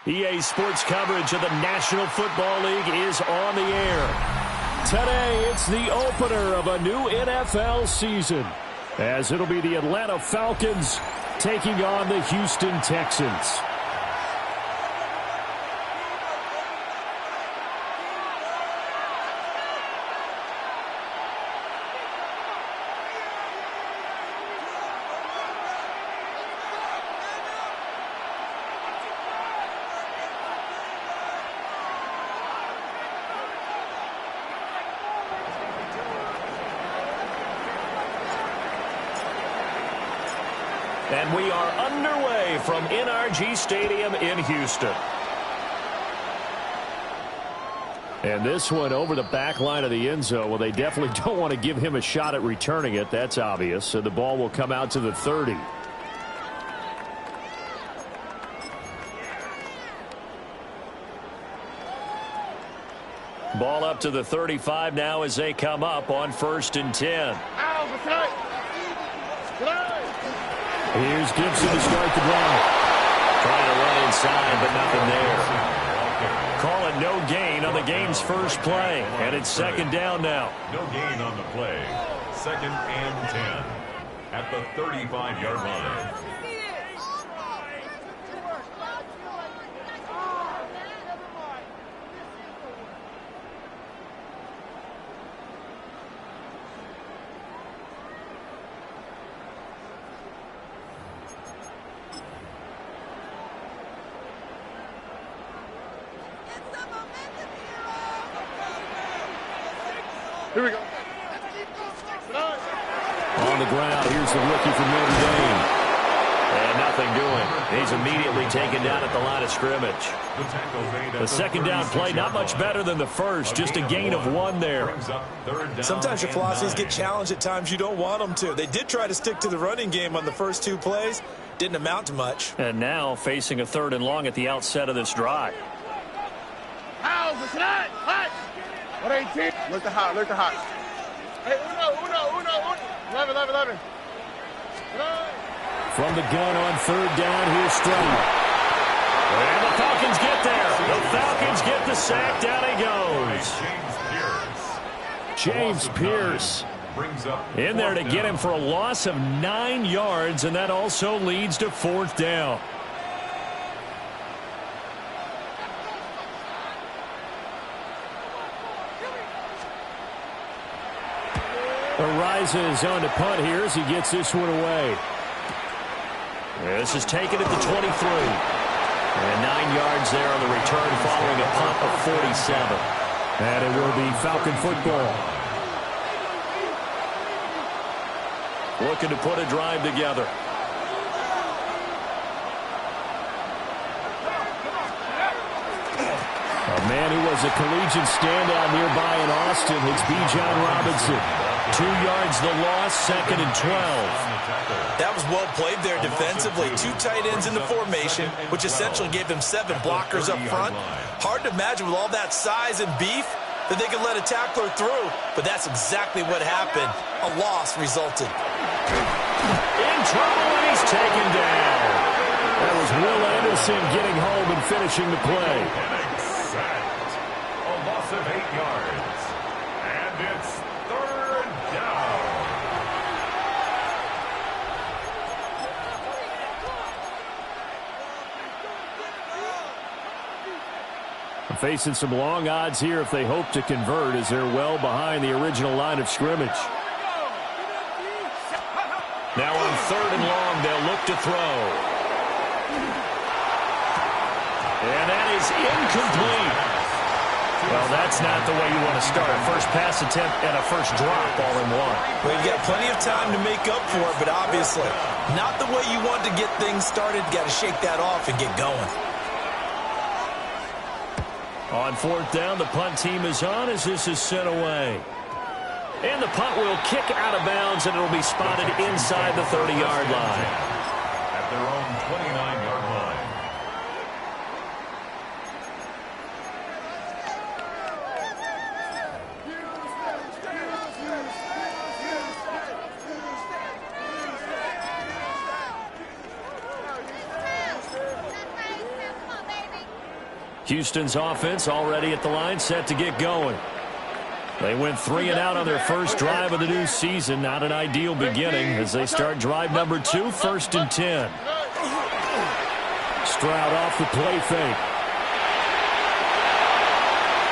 EA Sports coverage of the National Football League is on the air. Today, it's the opener of a new NFL season, as it'll be the Atlanta Falcons taking on the Houston Texans. And we are underway from NRG Stadium in Houston. And this one over the back line of the end zone. Well, they definitely don't want to give him a shot at returning it. That's obvious. So the ball will come out to the 30. Ball up to the 35 now as they come up on 1st and 10. Here's Gibson to start the drive. Trying to run inside, but nothing there. Call it no gain on the game's first play. And it's 2nd down now. No gain on the play. 2nd and 10 at the 35-yard line. Here we go. On the ground, here's the rookie from Notre Dame. And nothing doing. He's immediately taken down at the line of scrimmage. The 2nd down play, not much better than the first. Just a gain of 1 there. Sometimes your philosophies get challenged at times you don't want them to. They did try to stick to the running game on the first 2 plays. Didn't amount to much. And now facing a 3rd and long at the outset of this drive. How's it? Hot. 118. Look the hot. Hey, uno. 11. From the gun on 3rd down, here's Stroud. And the Falcons get there. The Falcons get the sack. Down he goes. James Pierce in there to get him for a loss of 9 yards, and that also leads to 4th down. Arises on to punt here as he gets this one away. This is taken at the 23. And 9 yards there on the return following a punt of 47. And it will be Falcon football. Looking to put a drive together. A man who was a collegiate standout nearby in Austin. It's Bijan Robinson. 2 yards the loss, 2nd and 12. That was well played there defensively. 2 tight ends in the formation, which essentially gave them 7 blockers up front. Hard to imagine with all that size and beef that they could let a tackler through, but that's exactly what happened. A loss resulted. In trouble, and he's taken down. That was Will Anderson getting home and finishing the play. A loss of 8 yards. And it's 3rd down. Facing some long odds here if they hope to convert, as they're well behind the original line of scrimmage. Now on 3rd and long, they'll look to throw. And that is incomplete. Well, that's not the way you want to start. A first pass attempt and a first drop all in one. Well, you've got plenty of time to make up for it, but obviously not the way you want to get things started. Got to shake that off and get going. On 4th down, the punt team is on as this is sent away. And the punt will kick out of bounds, and it'll be spotted inside the 30-yard line. At their own 29-yard line. Houston's offense already at the line, set to get going. They went 3 and out on their first drive of the new season. Not an ideal beginning as they start drive number 2, 1st and 10. Stroud off the play fake.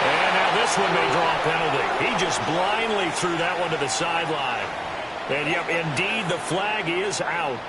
And now this one may draw a penalty. He just blindly threw that one to the sideline. And yep, indeed, the flag is out.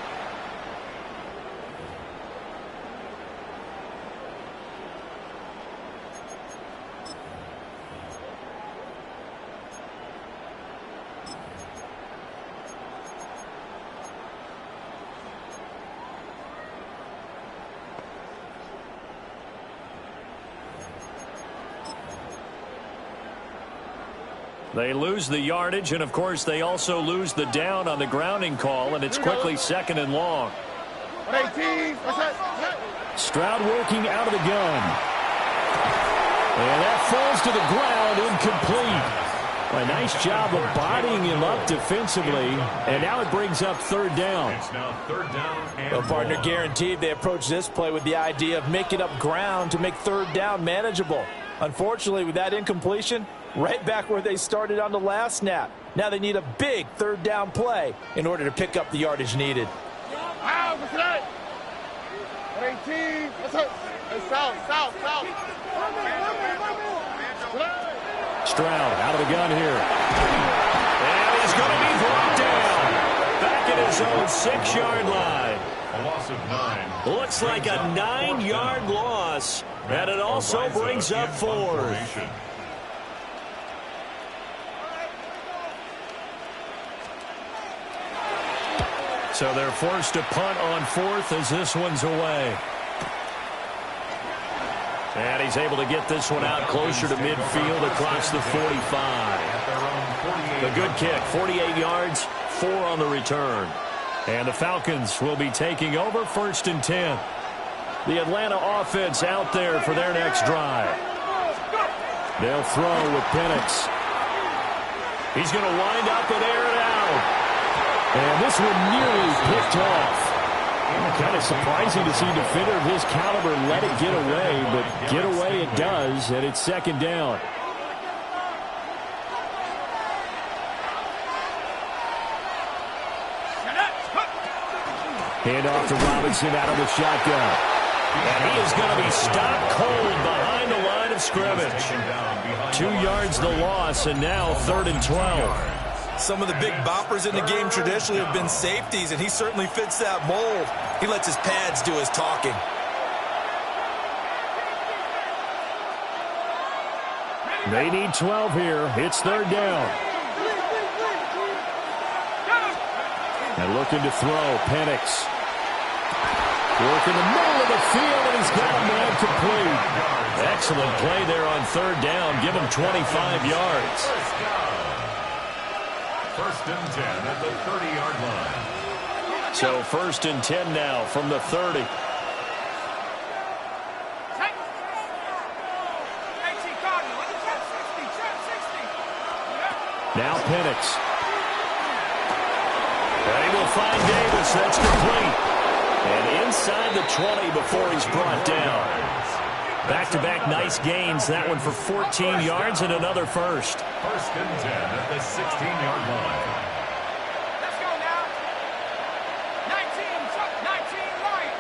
They lose the yardage, and of course they also lose the down on the grounding call, and it's quickly 2nd and long. Stroud working out of the gun. And that falls to the ground, incomplete. A nice job of bodying him up defensively, and now it brings up 3rd down. It's now 3rd down and well, partner, guaranteed they approach this play with the idea of making up ground to make 3rd down manageable. Unfortunately, with that incompletion, right back where they started on the last snap. Now they need a big 3rd down play in order to pick up the yardage needed. Stroud out of the gun here. And he's going to be brought down. Back at his own 6-yard line. a loss of 9. Looks like a 9-yard loss. And it also brings up 4th. So they're forced to punt on 4th as this one's away. And he's able to get this one out closer to midfield across the 45. The good kick, 48 yards, 4 on the return. And the Falcons will be taking over 1st and 10. The Atlanta offense out there for their next drive. They'll throw with Penix. He's going to wind up and air it out. And this one nearly picked off. Kind of surprising to see a defender of his caliber let it get away, but get away it does, and it's 2nd down. Hand off to Robinson out of the shotgun. And he is going to be stopped cold behind the line of scrimmage. 2 yards the loss, and now 3rd and 12. Some of the big boppers in the game traditionally have been safeties, and he certainly fits that mold. He lets his pads do his talking. They need 12 here. It's 3rd down. And looking to throw, Penix. Work in the middle of the field, and he's got a man complete. Excellent play there on 3rd down. Give him 25 yards. 1st and 10 at the 30-yard line. So 1st and 10 now from the 30. Now Penix. They will find Davis. That's complete. And inside the 20 before he's brought down. Back-to-back nice gains. That one for 14 yards and another first. 1st and 10 at the 16-yard line. Let's go now. 19 right.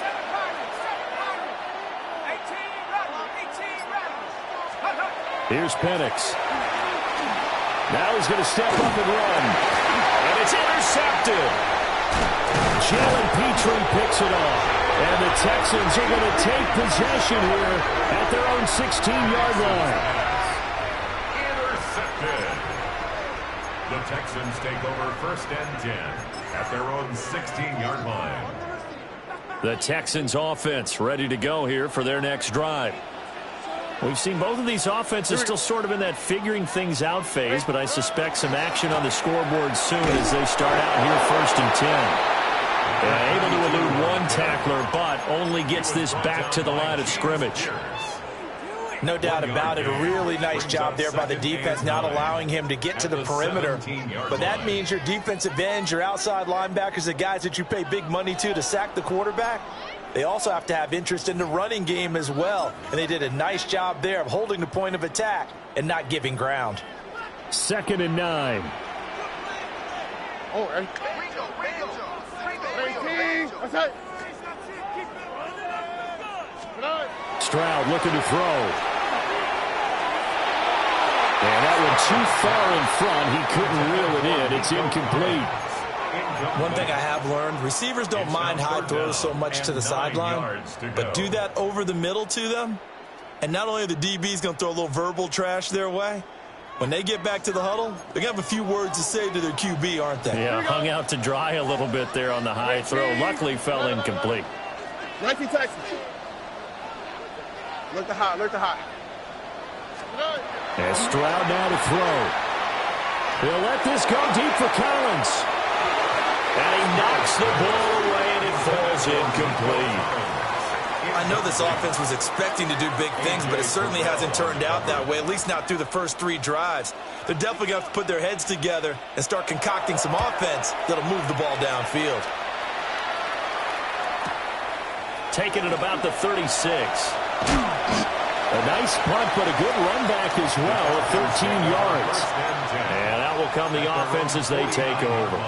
7 Pirates. 18 Rebels. Here's Penix. Now he's going to step up and run. And it's intercepted. Jalen Petrie picks it off. And the Texans are going to take possession here at their own 16-yard line. Intercepted. The Texans take over 1st and 10 at their own 16-yard line. The Texans offense ready to go here for their next drive. We've seen both of these offenses still sort of in that figuring things out phase, but I suspect some action on the scoreboard soon as they start out here 1st and 10. Able to elude one tackler, but only gets this back to the line of scrimmage. No doubt about it. A really nice job there by the defense, not allowing him to get to the perimeter. But that means your defensive ends, your outside linebackers, the guys that you pay big money to sack the quarterback, they also have to have interest in the running game as well. And they did a nice job there of holding the point of attack and not giving ground. 2nd and 9. Oh, 18. What's that? Stroud looking to throw. And that one too far in front. He couldn't reel it in. It's incomplete. One thing I have learned, receivers don't mind high throws so much to the sideline, but do that over the middle to them, and not only are the DBs going to throw a little verbal trash their way, when they get back to the huddle, they're going to have a few words to say to their QB, aren't they? Yeah, hung out to dry a little bit there on the high throw. Luckily fell incomplete. Nike Texas. Look the hot, look the hot. And Stroud now to throw. He'll let this go deep for Collins. And he knocks the ball away, and it falls incomplete. I know this offense was expecting to do big things, but it certainly hasn't turned out that way, at least not through the first 3 drives. They're definitely going to have to put their heads together and start concocting some offense that'll move the ball downfield. Taking it about the 36. A nice punt, but a good run back as well of 13 yards. And that will come the offense as they take over.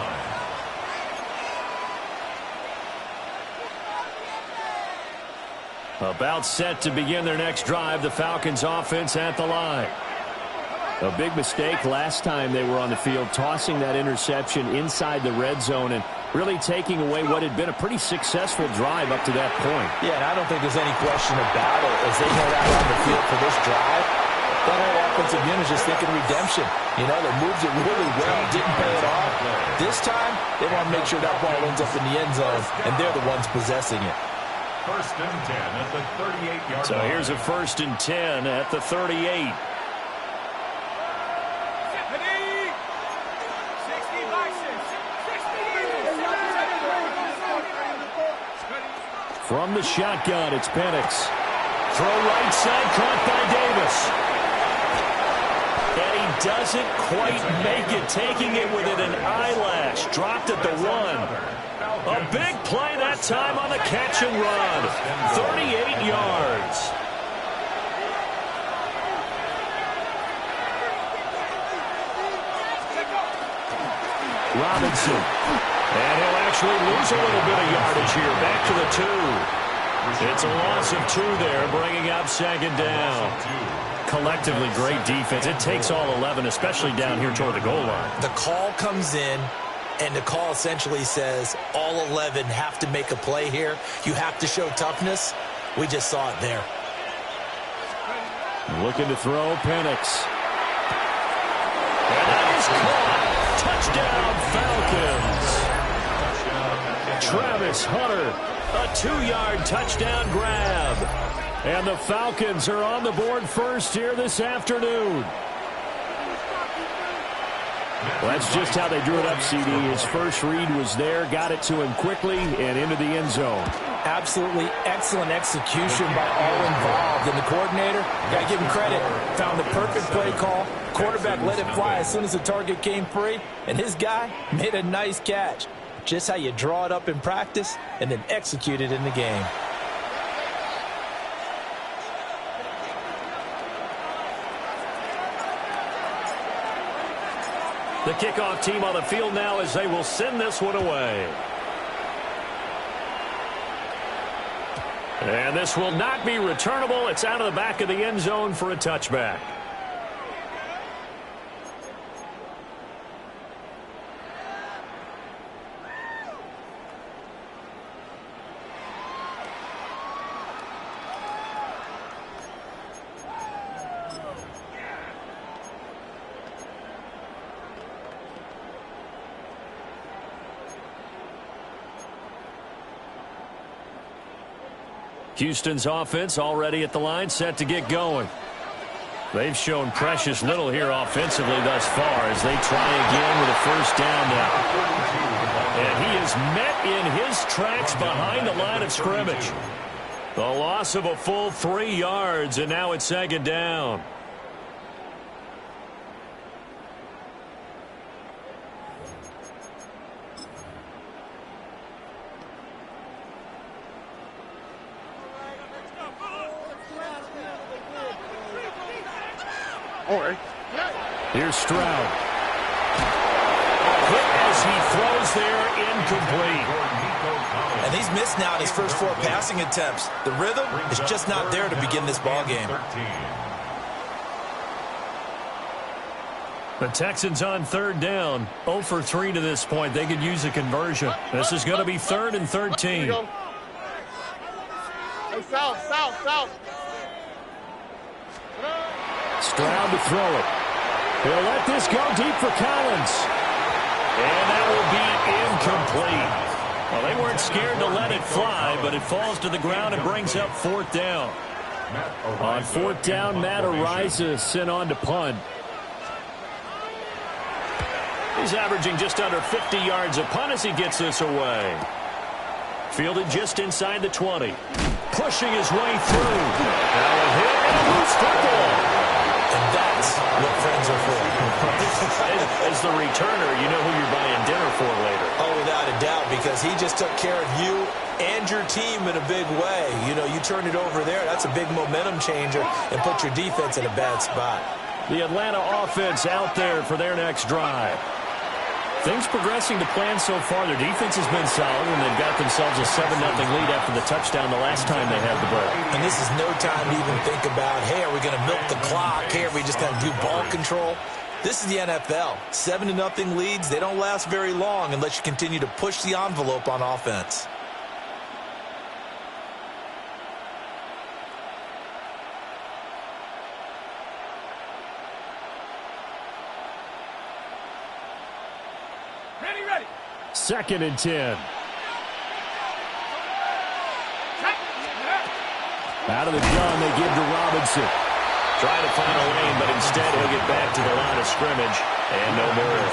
About set to begin their next drive, the Falcons offense at the line. A big mistake last time they were on the field, tossing that interception inside the red zone and really taking away what had been a pretty successful drive up to that point. Yeah, and I don't think there's any question about it. As they head out on the field for this drive, that whole offensive unit is just thinking redemption. You know, they moved it really well, didn't pay it off. This time, they want to make sure that ball ends up in the end zone, and they're the ones possessing it. 1st and 10 at the 38-yard line. So here's a 1st and 10 at the 38. From the shotgun, it's Penix. Throw right side, caught by Davis. And he doesn't quite make it, taking it within an eyelash. Dropped at the 1. A big play that time on the catch and run. 38 yards. Robinson. And he'll actually lose a little bit of yardage here. Back to the 2. It's a loss of 2 there, bringing up 2nd down. Collectively, great defense. It takes all 11, especially down here toward the goal line. The call comes in, and the call essentially says all 11 have to make a play here. You have to show toughness. We just saw it there. Looking to throw, Penix. And that is caught. Touchdown, Falcons. Travis Hunter, a 2-yard touchdown grab. And the Falcons are on the board first here this afternoon. Well, that's just how they drew it up, CD. His first read was there, got it to him quickly, and into the end zone. Absolutely excellent execution by all involved. And the coordinator, got to give him credit, found the perfect play call. Quarterback let it fly as soon as the target came free, and his guy made a nice catch. Just how you draw it up in practice and then execute it in the game. The kickoff team on the field now as they will send this one away. And this will not be returnable. It's out of the back of the end zone for a touchback. Houston's offense already at the line, set to get going. They've shown precious little here offensively thus far as they try again with a first down now. And he is met in his tracks behind the line of scrimmage. The loss of a full 3 yards, and now it's second down. All right. Here's Stroud. Hit as he throws there, incomplete. And he's missed now in his first 4 passing attempts. The rhythm is just not there to begin this ball game. The Texans on third down. 0 for 3 to this point. They could use a conversion. This is going to be 3rd and 13. Hey, south. Stroud to throw it. He'll let this go deep for Collins. And that will be incomplete. Well, they weren't scared to let it fly, but it falls to the ground and brings up 4th down. On 4th down, Matt Araiza sent on to punt. He's averaging just under 50 yards a punt as he gets this away. Fielded just inside the 20. Pushing his way through. Now a hit and a loose football. And that's what friends are for. As the returner, you know who you're buying dinner for later. Oh, without a doubt, because he just took care of you and your team in a big way. You know, you turned it over there. That's a big momentum changer and put your defense in a bad spot. The Atlanta offense out there for their next drive. Things progressing to plan so far. Their defense has been solid, and they've got themselves a 7-0 lead after the touchdown the last time they had the ball. And this is no time to even think about, hey, are we going to milk the clock? Hey, are we just going to do ball control? This is the NFL. 7-0 leads, they don't last very long unless you continue to push the envelope on offense. Ready. 2nd and 10. Out of the gun, they give to Robinson. Trying to find a lane, but instead he'll get back to the line of scrimmage, and no more.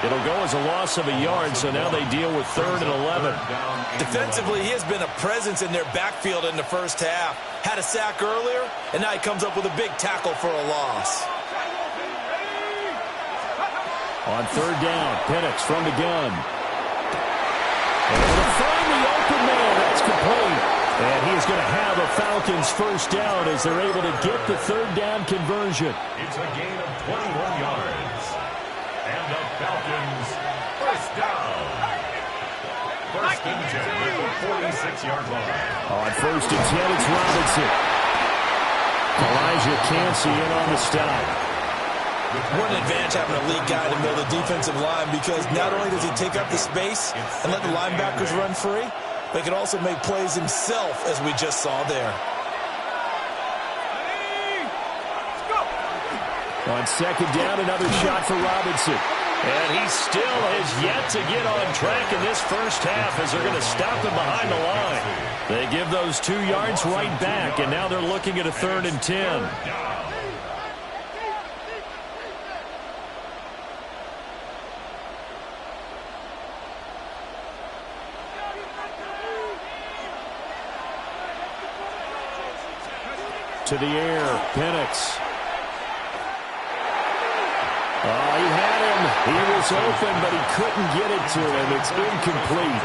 It'll go as a loss of a yard, so now they deal with 3rd and 11. Defensively, he has been a presence in their backfield in the first half. Had a sack earlier, and now he comes up with a big tackle for a loss. On 3rd down, Penix from the gun. And to find the open man, that's complete. And he is going to have a Falcons first down as they're able to get the 3rd down conversion. It's a gain of 21 yards. And the Falcons first down. 1st and 10 at the 46-yard line. On 1st and 10, it's Robinson. Elijah Cansey in on the stop. What an advantage having a lead guy in the middle of the defensive line, because not only does he take up the space and let the linebackers run free, but he can also make plays himself, as we just saw there. On 2nd down, another shot for Robinson. And he still has yet to get on track in this first half as they're going to stop him behind the line. They give those 2 yards right back, and now they're looking at a 3rd and 10. To the air, Penix. Oh, he had him. He was open, but he couldn't get it to him. It's incomplete.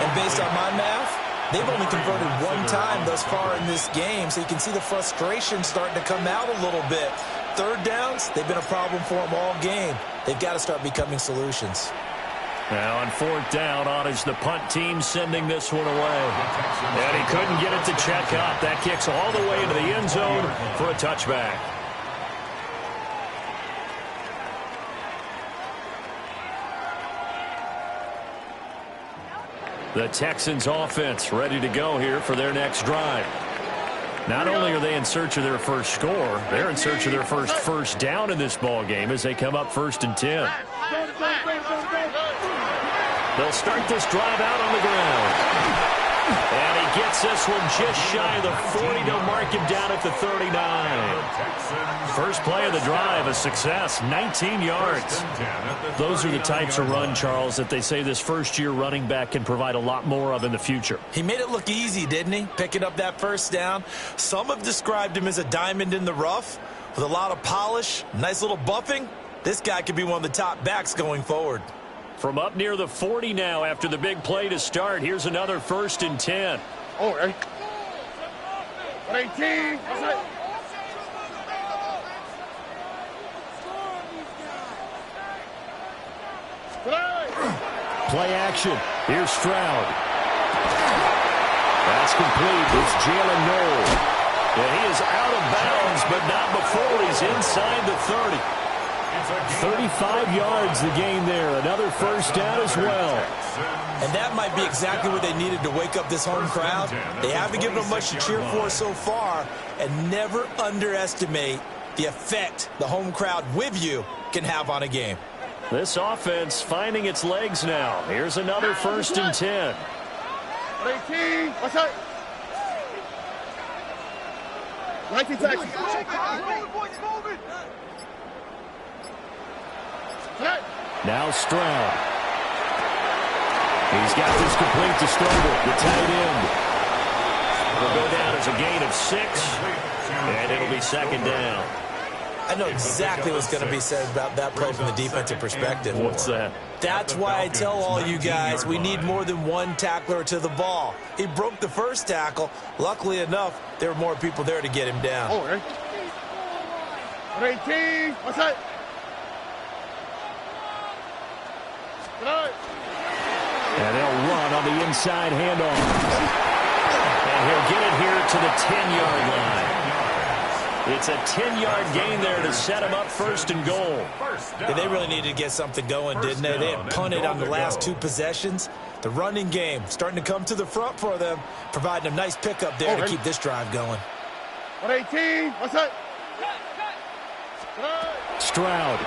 And based on my math, they've only converted 1 time thus far in this game, so you can see the frustration starting to come out a little bit. 3rd downs, they've been a problem for them all game. They've got to start becoming solutions. Now on 4th down, on is the punt team sending this one away. And he couldn't get it to check up. That kicks all the way into the end zone for a touchback. The Texans offense ready to go here for their next drive. Not only are they in search of their first score, they're in search of their first down in this ball game as they come up 1st and 10. They'll start this drive out on the ground. And he gets this one just shy of the 40 to mark him down at the 39. First play of the drive, a success, 19 yards. Those are the types of run, Charles, that they say this first-year running back can provide a lot more of in the future. He made it look easy, didn't he? Picking up that first down. Some have described him as a diamond in the rough with a lot of polish, nice little buffing. This guy could be one of the top backs going forward. From up near the 40 now after the big play to start. Here's another 1st and 10. Oh, right. 18. Play action. Here's Stroud. That's complete. It's Jalen Noel. And he is out of bounds, but not before he's inside the 30. 35 yards the gain there. Another first down as well. And that might be exactly what they needed to wake up this home crowd. They haven't given them much to cheer for so far. And never underestimate the effect the home crowd with you can have on a game. This offense finding its legs now. Here's another 1st and 10. 18. What's that? 19 Texas. Now Stroud. He's got this complete to Strobel, the tight end. Will go down as a gain of 6, and it'll be 2nd down. I know exactly what's going to be said about that play from the defensive perspective. What's that? That's why I tell all you guys we need more than one tackler to the ball. He broke the first tackle. Luckily enough, there were more people there to get him down. Oh, right. 18. What's that? And they'll run on the inside handoff. And he'll get it here to the 10-yard line. It's a 10-yard gain there to set him up 1st and goal. Yeah, they really needed to get something going, didn't they? They had punted on the last 2 possessions. The running game starting to come to the front for them, providing a nice pickup there to keep this drive going. 18. What's that? Stroud.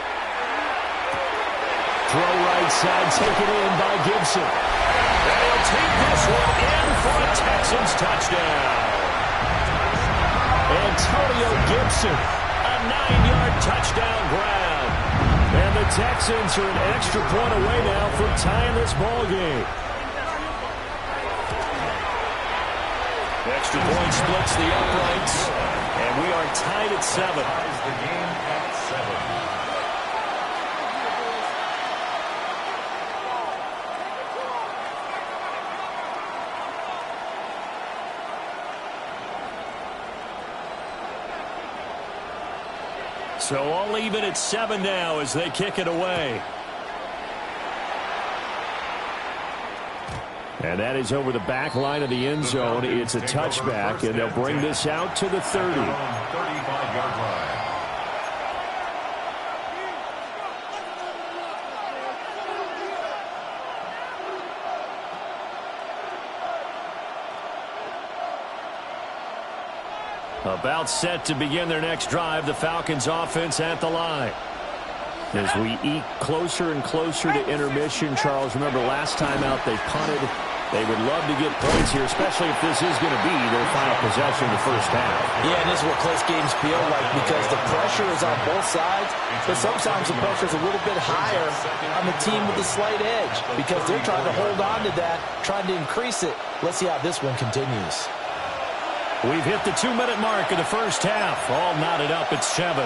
Throw right side, taken in by Gibson. And he'll take this one in for a Texans touchdown. Antonio Gibson, a 9-yard touchdown grab. And the Texans are an extra point away now from tying this ball game. Extra point splits the uprights, and we are tied at 7. Ties the game at 7. So all even at 7 now as they kick it away. And that is over the back line of the end zone. It's a touchback, and they'll bring this out to the 30. 35-yard line. About set to begin their next drive, the Falcons offense at the line. As we eke closer and closer to intermission, Charles, remember last time out they punted. They would love to get points here, especially if this is going to be their final possession in the first half. Yeah, and this is what close games feel like because the pressure is on both sides, but sometimes the pressure is a little bit higher on the team with the slight edge because they're trying to hold on to that, trying to increase it. Let's see how this one continues. We've hit the 2-minute mark of the first half. All knotted up at 7.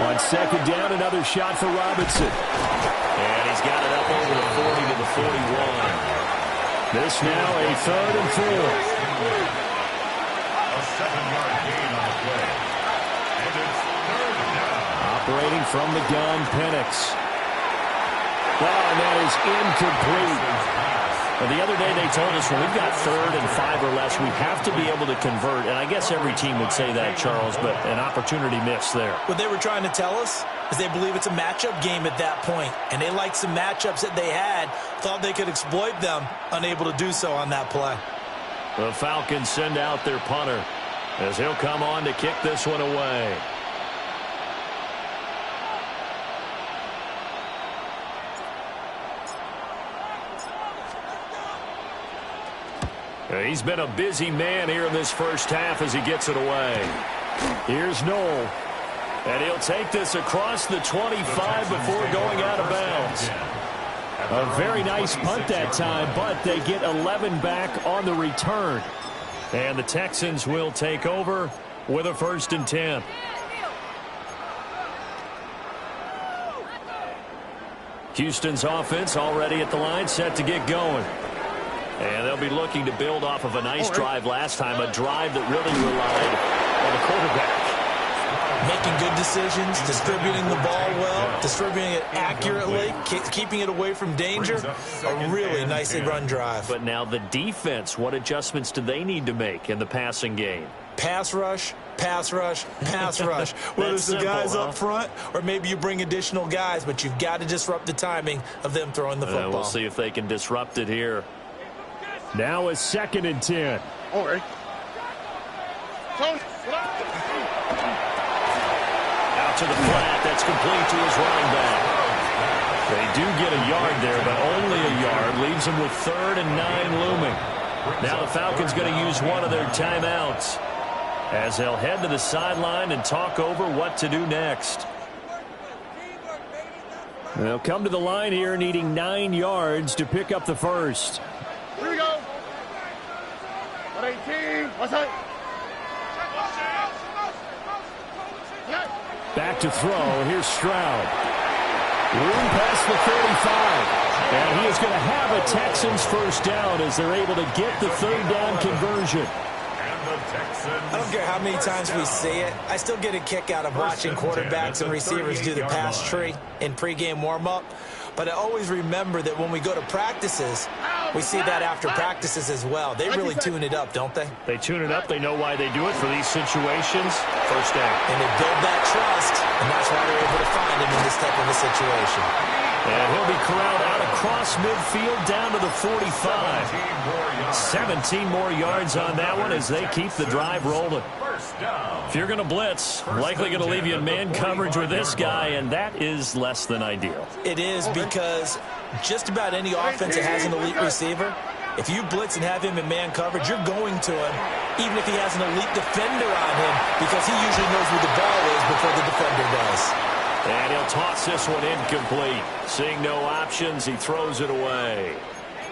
On 2nd down, another shot for Robinson. And he's got it up over the 40 to the 41. This now a 3rd and 4. A 7-yard gain on the play. And it's 3rd down. Operating from the gun, Penix. Well, and that is incomplete. Well, the other day they told us when we've got 3rd and 5 or less, we have to be able to convert. And I guess every team would say that, Charles, but an opportunity missed there. What they were trying to tell us is they believe it's a matchup game at that point. And they liked some matchups that they had, thought they could exploit them, unable to do so on that play. The Falcons send out their punter. as he'll come on to kick this one away. He's been a busy man here in this first half as he gets it away. Here's Noel. And he'll take this across the 25 before going out of bounds. A very nice punt that time, but they get 11 back on the return. And the Texans will take over with a 1st and 10. Houston's offense already at the line, set to get going. And they'll be looking to build off of a nice drive last time, a drive that really relied on the quarterback. Making good decisions, distributing the ball well, distributing it accurately, keeping it away from danger. A really nicely run drive. But now the defense, what adjustments do they need to make in the passing game? Pass rush, pass rush, pass rush. Whether it's the guys up front or maybe you bring additional guys, but you've got to disrupt the timing of them throwing the football. We'll see if they can disrupt it here. Now a 2nd and 10. All right. Tony, out to the flat. That's complete to his running back. They do get a yard there, but only a yard. Leaves them with 3rd and 9 looming. Now the Falcons going to use one of their timeouts as they'll head to the sideline and talk over what to do next. They'll come to the line here needing 9 yards to pick up the first. here we go. 118. What's that? Back to throw. Here's Stroud. Room past the 35. And he is going to have a Texans first down as they're able to get the 3rd down conversion. I don't care how many times we see it. I still get a kick out of watching quarterbacks and receivers do the pass tree in pregame warm-up. But I always remember that when we go to practices, we see that after practices as well. They really tune it up, don't they? They tune it up. They know why they do it for these situations. First down. And they build that trust, and that's why they're able to find him in this type of a situation. And he'll be corralled out across midfield down to the 45. 17 more yards on that one as they keep the drive rolling. If you're going to blitz, likely going to leave you in man coverage with this guy, and that is less than ideal. It is, because just about any offense that has an elite receiver, if you blitz and have him in man coverage, you're going to him, even if he has an elite defender on him, because he usually knows where the ball is before the defender does. And he'll toss this one incomplete. Seeing no options, he throws it away.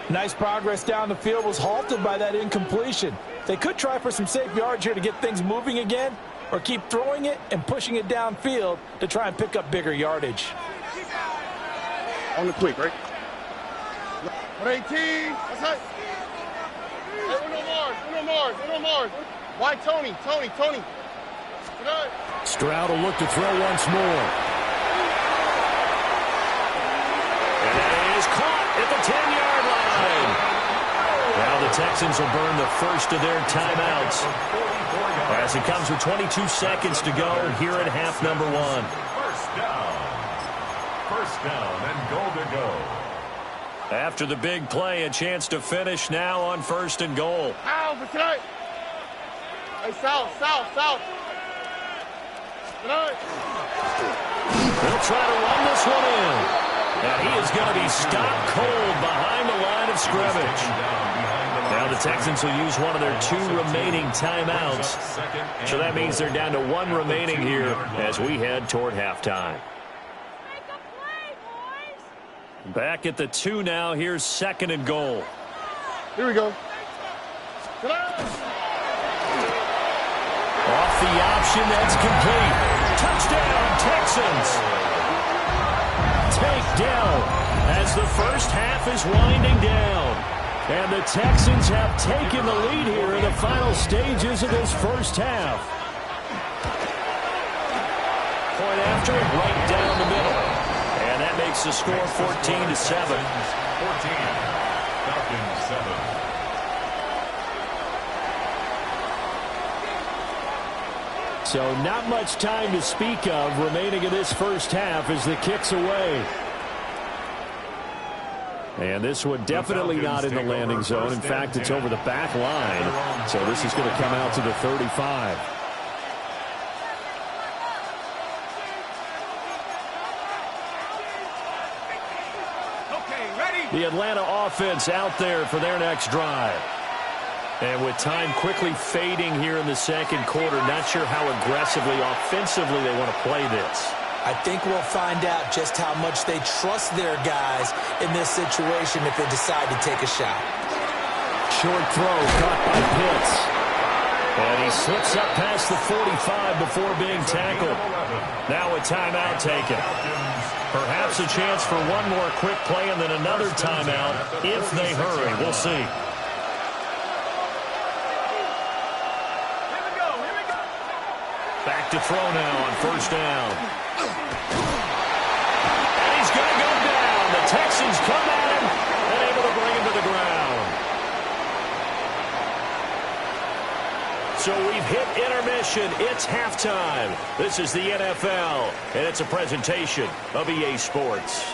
Nice progress down the field was halted by that incompletion. They could try for some safe yards here to get things moving again, or keep throwing it and pushing it downfield to try and pick up bigger yardage. On the quick, right? 118. What's that? Hey, no more. Why Tony? Stroud will look to throw once more. And it is caught at the 10-yard line. Now the Texans will burn the first of their timeouts as it comes with 22 seconds to go here at half number 1. First down and goal to go. After the big play, a chance to finish now on 1st and goal. Ow, but tonight. Hey, south. Tonight. They'll try to run this one in. And he is going to be stopped cold behind the line of scrimmage. Now the Texans will use one of their 2 remaining timeouts. So that means they're down to 1 remaining here as we head toward halftime. Back at the 2 now. Here's 2nd and goal. Here we go. Off the option, that's complete. Touchdown, Texans. Takedown as the first half is winding down. And the Texans have taken the lead here in the final stages of this first half. Point after it, right down the middle. And that makes the score 14-7. 14. Falcons 7. So not much time to speak of remaining in this first half as the kick's away. And this one definitely not in the landing zone. In fact, it's over the back line. So this is going to come out to the 35. Okay, ready? The Atlanta offense out there for their next drive. And with time quickly fading here in the second quarter, not sure how aggressively, offensively they want to play this. I think we'll find out just how much they trust their guys in this situation if they decide to take a shot. Short throw caught by Pitts. And he slips up past the 45 before being tackled. Now a timeout taken. Perhaps a chance for one more quick play and then another timeout if they hurry. We'll see. Back to throw now on first down. And he's going to go down. The Texans come at him and able to bring him to the ground. So we've hit intermission. It's halftime. This is the NFL, and it's a presentation of EA Sports.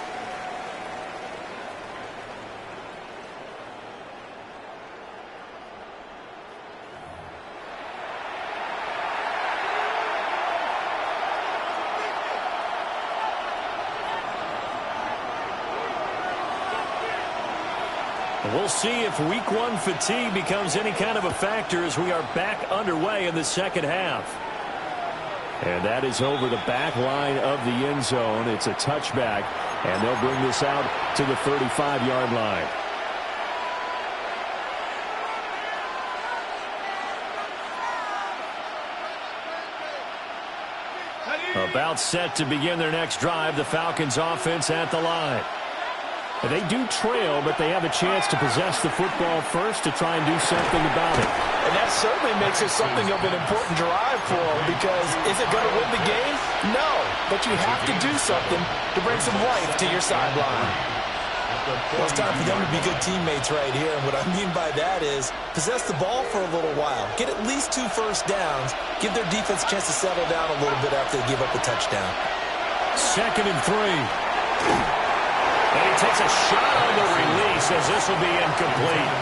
We'll see if week one fatigue becomes any kind of a factor as we are back underway in the second half. And that is over the back line of the end zone. It's a touchback, and they'll bring this out to the 35-yard line. About set to begin their next drive, the Falcons offense at the line. They do trail, but they have a chance to possess the football first to try and do something about it. And that certainly makes it something of an important drive for them, because is it going to win the game? No, but you have to do something to bring some life to your sideline. Well, it's time for them to be good teammates right here, and what I mean by that is possess the ball for a little while, get at least 2 first downs, give their defense a chance to settle down a little bit after they give up a touchdown. 2nd and 3. And he takes a shot on the release as this will be incomplete.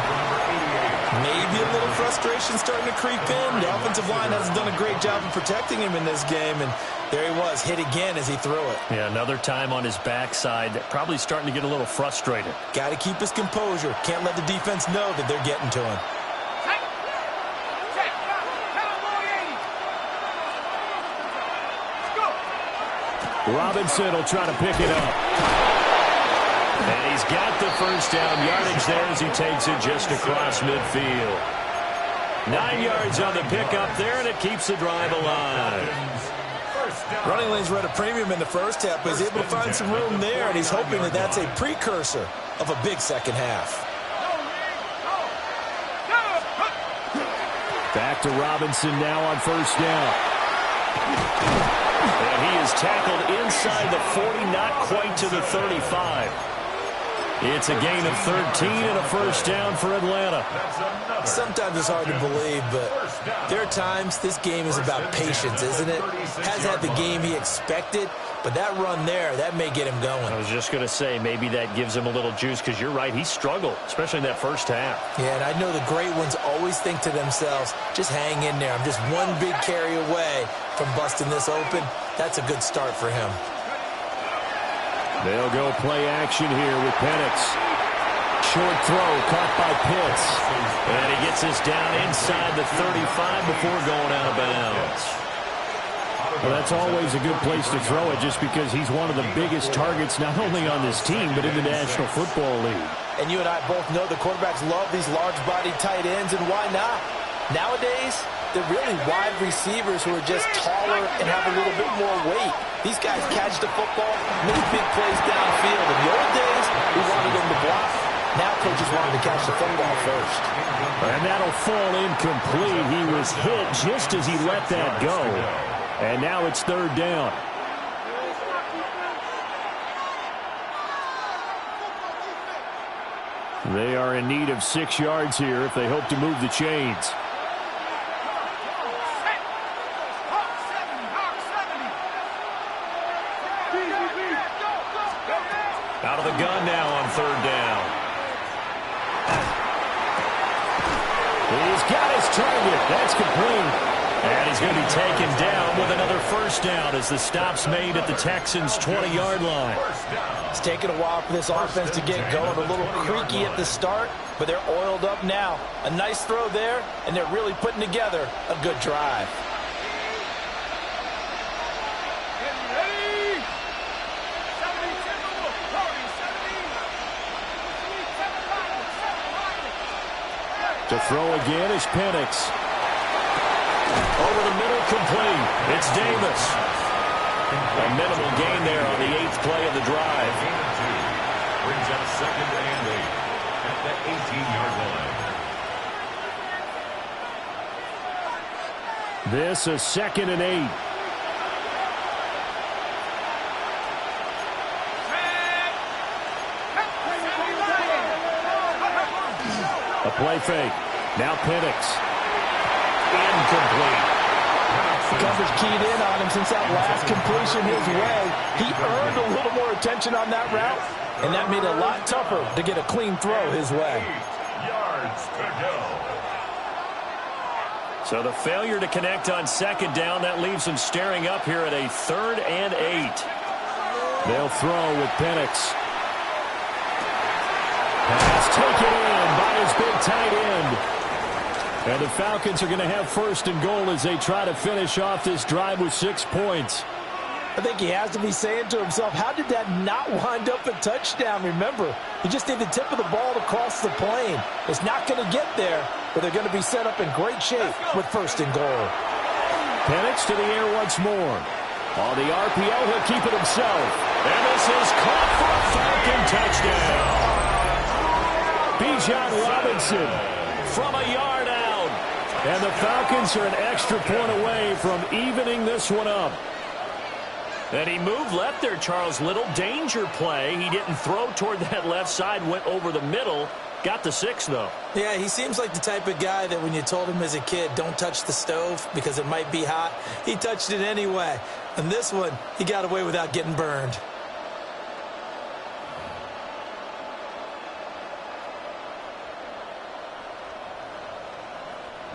Maybe a little frustration starting to creep in. The offensive line hasn't done a great job of protecting him in this game, and there he was, hit again as he threw it. Yeah, another time on his backside, probably starting to get a little frustrated. Got to keep his composure. Can't let the defense know that they're getting to him. Robinson will try to pick it up. And he's got the first down yardage there as he takes it just across midfield. 9 yards on the pickup there, and it keeps the drive alive. Running lanes were at a premium in the first half, but he's able to find some room there, and he's hoping that that's a precursor of a big second half. Back to Robinson now on first down. And he is tackled inside the 40, not quite to the 35. It's a gain of 13 and a first down for Atlanta. Sometimes it's hard to believe, but there are times this game is about patience, isn't it? Has had the game he expected, but that run there, that may get him going. I was just going to say, maybe that gives him a little juice, because you're right, he struggled, especially in that first half. Yeah, and I know the great ones always think to themselves, just hang in there. I'm just one big carry away from busting this open. That's a good start for him. They'll go play action here with Penix. Short throw caught by Pitts. And he gets us down inside the 35 before going out of bounds. Well, that's always a good place to throw it, just because he's one of the biggest targets not only on this team but in the National Football League. And you and I both know the quarterbacks love these large-bodied tight ends, and why not? Nowadays, they're really wide receivers who are just taller and have a little bit more weight. These guys catch the football, make big plays downfield. In the old days, we wanted them to block. Now coaches want them to catch the football first. And that'll fall incomplete. He was hit just as he let that go. And now it's 3rd down. They are in need of 6 yards here if they hope to move the chains. Out of the gun now on 3rd down. target. That's complete. And he's going to be taken down with another first down as the stop's made at the Texans' 20-yard line. It's taken a while for this offense to get going. A little creaky at the start, but they're oiled up now. A nice throw there, and they're really putting together a good drive. To throw again is Penix. Over the middle, complete. It's Davis. A minimal gain there on the 8th play of the drive. Brings up 2nd and 8 at the 18-yard line. This is 2nd and 8. A play fake. Now Penix. Incomplete. Coverage keyed in on him since that last completion his way. He earned a little more attention on that route, and that made it a lot tougher to get a clean throw his way. 8 yards to go. So the failure to connect on 2nd down, that leaves him staring up here at a 3rd and 8. They'll throw with Penix. Pass taken in by his big tight end. And the Falcons are going to have 1st and goal as they try to finish off this drive with 6 points. I think he has to be saying to himself, how did that not wind up a touchdown? Remember, you just need the tip of the ball to cross the plane. It's not going to get there, but they're going to be set up in great shape with 1st and goal. Penix to the air once more. On the RPO, he'll keep it himself. And this is caught for a Falcon touchdown. Bijan Robinson from a yard out. And the Falcons are an extra point away from evening this one up. And he moved left there, Charles. Little danger play. He didn't throw toward that left side, went over the middle. Got the 6, though. Yeah, he seems like the type of guy that when you told him as a kid, don't touch the stove because it might be hot, he touched it anyway. And this one, he got away without getting burned.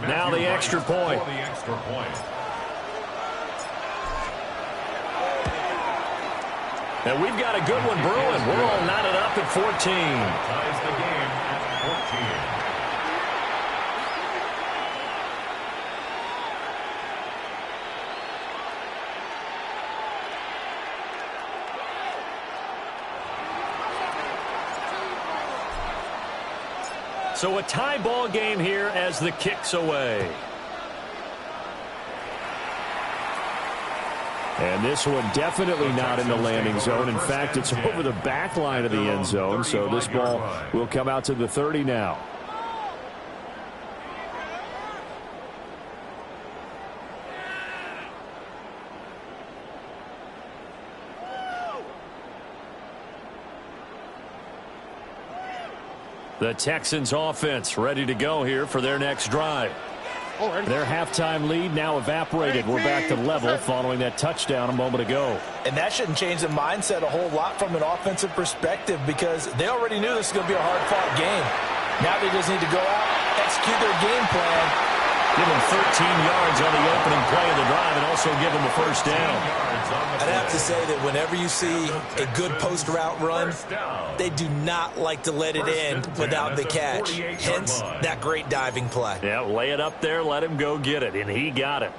Now the extra point. And we've got a good one brewing. We're all knotted up at 14. Ties the game at 14. So a tie ball game here as the kick's away. And this one definitely not in the landing zone. In fact, it's over the back line of the end zone. So this ball will come out to the 30 now. The Texans offense ready to go here for their next drive. Their halftime lead now evaporated. We're back to level following that touchdown a moment ago. And that shouldn't change the mindset a whole lot from an offensive perspective because they already knew this was going to be a hard-fought game. Now they just need to go out, execute their game plan. Give them 13 yards on the opening play of the drive and also give them a first down. I'd have to say that whenever you see a good post-route run, they do not like to let it in without the catch. Hence, that great diving play. Yeah, lay it up there, let him go get it, and he got it.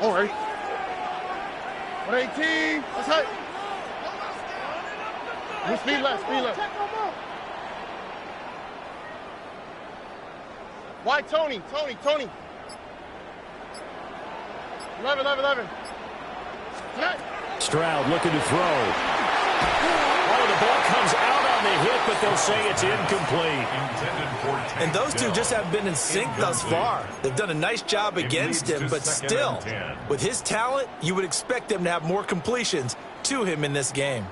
All right. 118. That's it. Speed left, speed left. Why Tony? 11. Stroud looking to throw. Oh, the ball comes out on the hit, but they'll say it's incomplete. And those two just haven't been in sync thus far. They've done a nice job against him, but still, with his talent, you would expect them to have more completions to him in this game.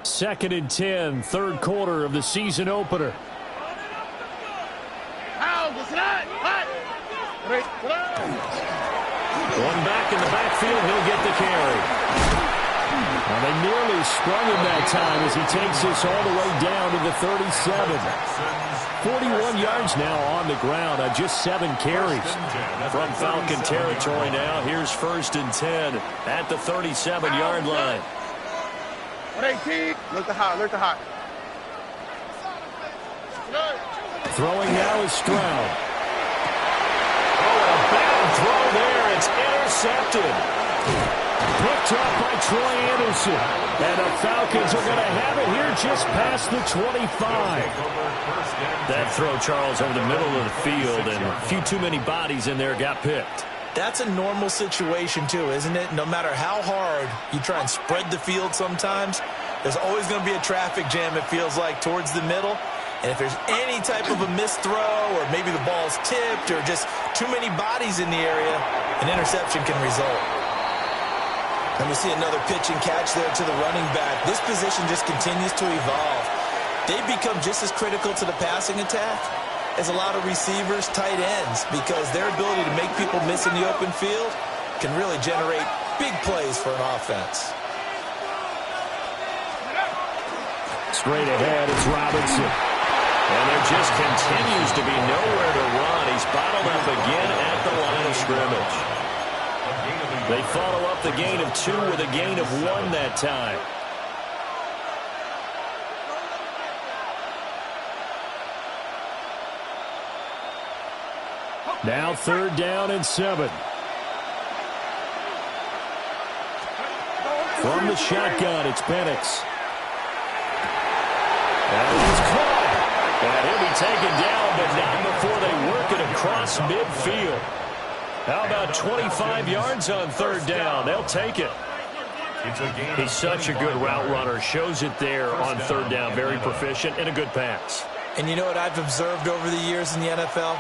2nd and 10, third quarter of the season opener. One back in the backfield, he'll get the carry. Well, they nearly was sprung in that time as he takes this all the way down to the 37. 41 yards now on the ground on just 7 carries. From Falcon territory now, here's 1st and 10 at the 37-yard line. 18. Look to hot, look to hot. Throwing now is Stroud. Oh, a bad throw there. It's intercepted. Picked up by Troy Anderson. And the Falcons are going to have it here just past the 25. That throw, Charles, over the middle of the field, and a few too many bodies in there got picked. That's a normal situation, too, isn't it? No matter how hard you try and spread the field sometimes, there's always going to be a traffic jam, it feels like, towards the middle. And if there's any type of a missed throw or maybe the ball's tipped or just too many bodies in the area, an interception can result. And we see another pitch and catch there to the running back. This position just continues to evolve. They become just as critical to the passing attack as a lot of receivers, tight ends, because their ability to make people miss in the open field can really generate big plays for an offense. Straight ahead, it's Robinson. And there just continues to be nowhere to run. He's bottled up again at the line of scrimmage. They follow up the gain of 2 with a gain of 1 that time. Now 3rd down and 7. From the shotgun, it's Penix. And he's caught. And he'll be taken down, but not before they work it across midfield. How about 25 yards on 3rd down? They'll take it. He's such a good route runner. Shows it there on 3rd down. Very proficient and a good pass. And you know what I've observed over the years in the NFL?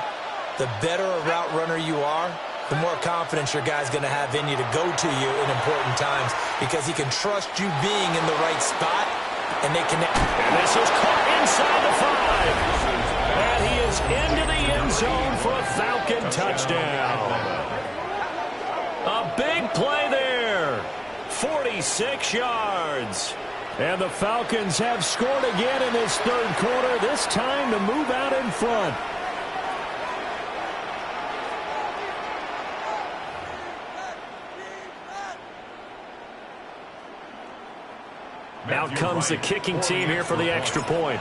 The better a route runner you are, the more confidence your guy's going to have in you to go to you in important times because he can trust you being in the right spot, and they connect. And this is caught inside the 5. And he is into the end zone for a Falcon touchdown. A big play there. 46 yards. And the Falcons have scored again in this 3rd quarter, this time to move out in front. Out comes the kicking team here for the extra point.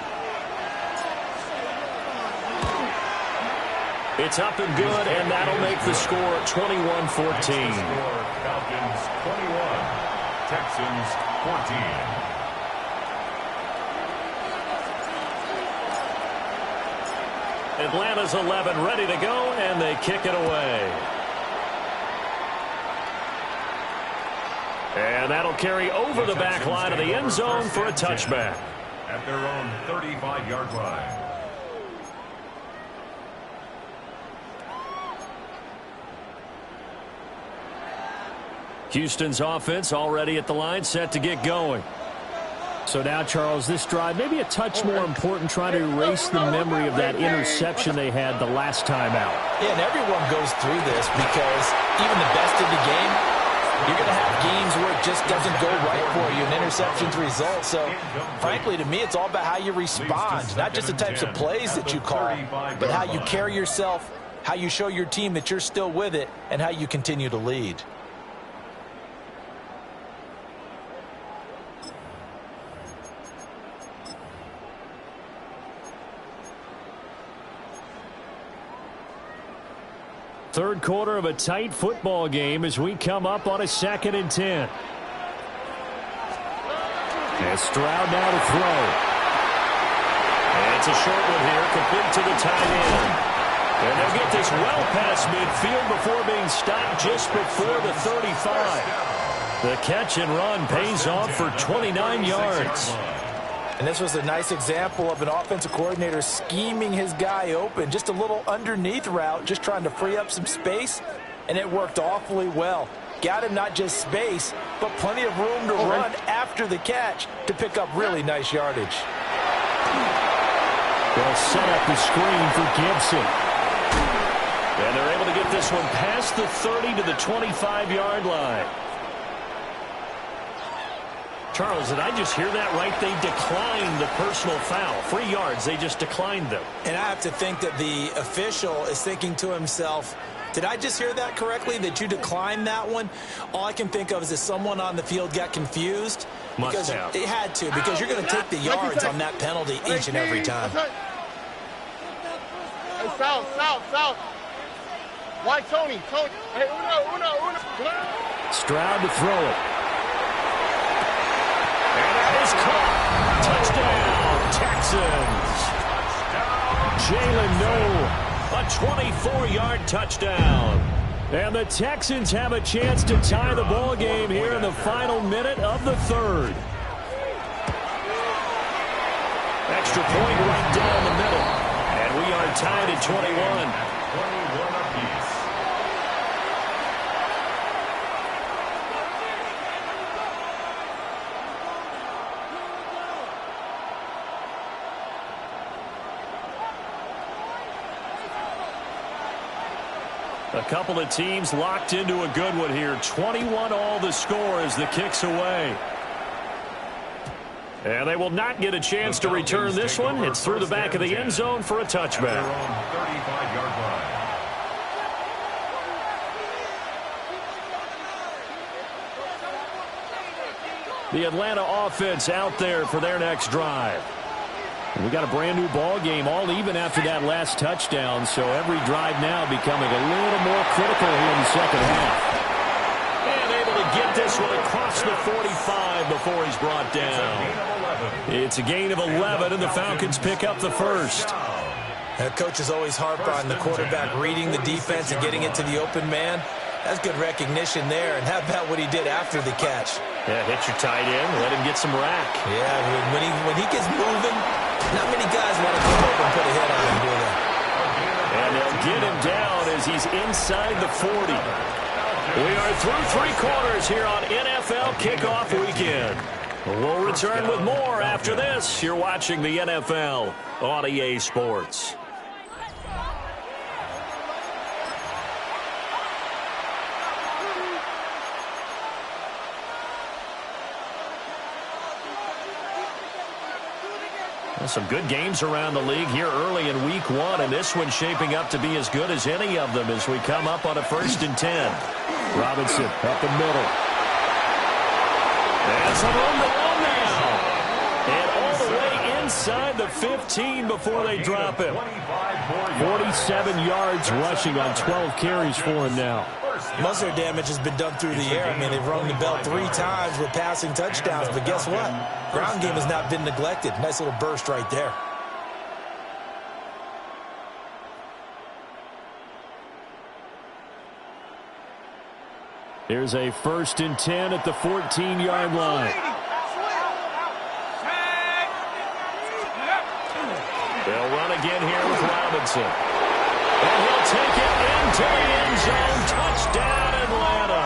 It's up and good, and that'll make the score 21-14. Falcons 21, Texans 14. Atlanta's 11 ready to go, and they kick it away. And that'll carry over the back line of the end zone for a touchback. At their own 35-yard line. Houston's offense already at the line, set to get going. So now, Charles, this drive, maybe a touch more important, trying to erase the memory of that interception they had the last time out. Yeah, and everyone goes through this because even the best of the game, you're going to have games where it just doesn't go right for you, and interceptions result. So, frankly, to me, it's all about how you respond, not just the types of plays that you call, but how you carry yourself, how you show your team that you're still with it, and how you continue to lead. Third quarter of a tight football game as we come up on a 2nd and 10. And Stroud now to throw. And it's a short one here, complete to the tight end. And they'll get this well past midfield before being stopped just before the 35. The catch and run pays off for 29 yards. And this was a nice example of an offensive coordinator scheming his guy open. Just a little underneath route, just trying to free up some space, and it worked awfully well. Got him not just space, but plenty of room to run after the catch to pick up really nice yardage. They'll set up the screen for Gibson. And they're able to get this one past the 30 to the 25-yard line. Charles, did I just hear that right? They declined the personal foul. 3 yards, they just declined them. And I have to think that the official is thinking to himself, did I just hear that correctly, that you declined that one? All I can think of is that someone on the field got confused. Must have. It had to, because you're going to take the yards on that penalty each and every time. Hey, foul. Why Tony? Hey, Uno. Stroud to throw it. And that is caught. Touchdown, Texans. Jalen Noe, a 24-yard touchdown. And the Texans have a chance to tie the ball game here in the final minute of the third. Extra point right down the middle. And we are tied at 21. 21 apiece. A couple of teams locked into a good one here. 21 all the score as the kick's away. And they will not get a chance to return this one. It's through the back of the end zone for a touchback. 35-yard line. The Atlanta offense out there for their next drive. We got a brand new ball game, all even after that last touchdown, so every drive now becoming a little more critical here in the second half. And able to get this one across the 45 before he's brought down. It's a gain of 11, and the Falcons pick up the first. Coaches always harp on the quarterback reading the defense and getting it to the open man. That's good recognition there, and how about what he did after the catch? Yeah, hit your tight end, let him get some rack. Yeah, when he gets moving, not many guys want to come over and put a hit on him, do they? And they'll get him down as he's inside the 40. We are through 3 quarters here on NFL Kickoff Weekend. We'll return with more after this. You're watching the NFL on EA Sports. Some good games around the league here early in week 1, and this one's shaping up to be as good as any of them as we come up on a 1st and 10. Robinson up the middle. And some room to run now. And all the way inside the 15 before they drop him. 47 yards rushing on 12 carries for him now. Most of their damage has been done through the air. I mean, they've rung the bell 3 times with passing touchdowns, but guess what? Ground game has not been neglected. Nice little burst right there. Here's a 1st and 10 at the 14-yard line. They'll run again here with Robinson. And he'll take it into the end zone. Touchdown, Atlanta.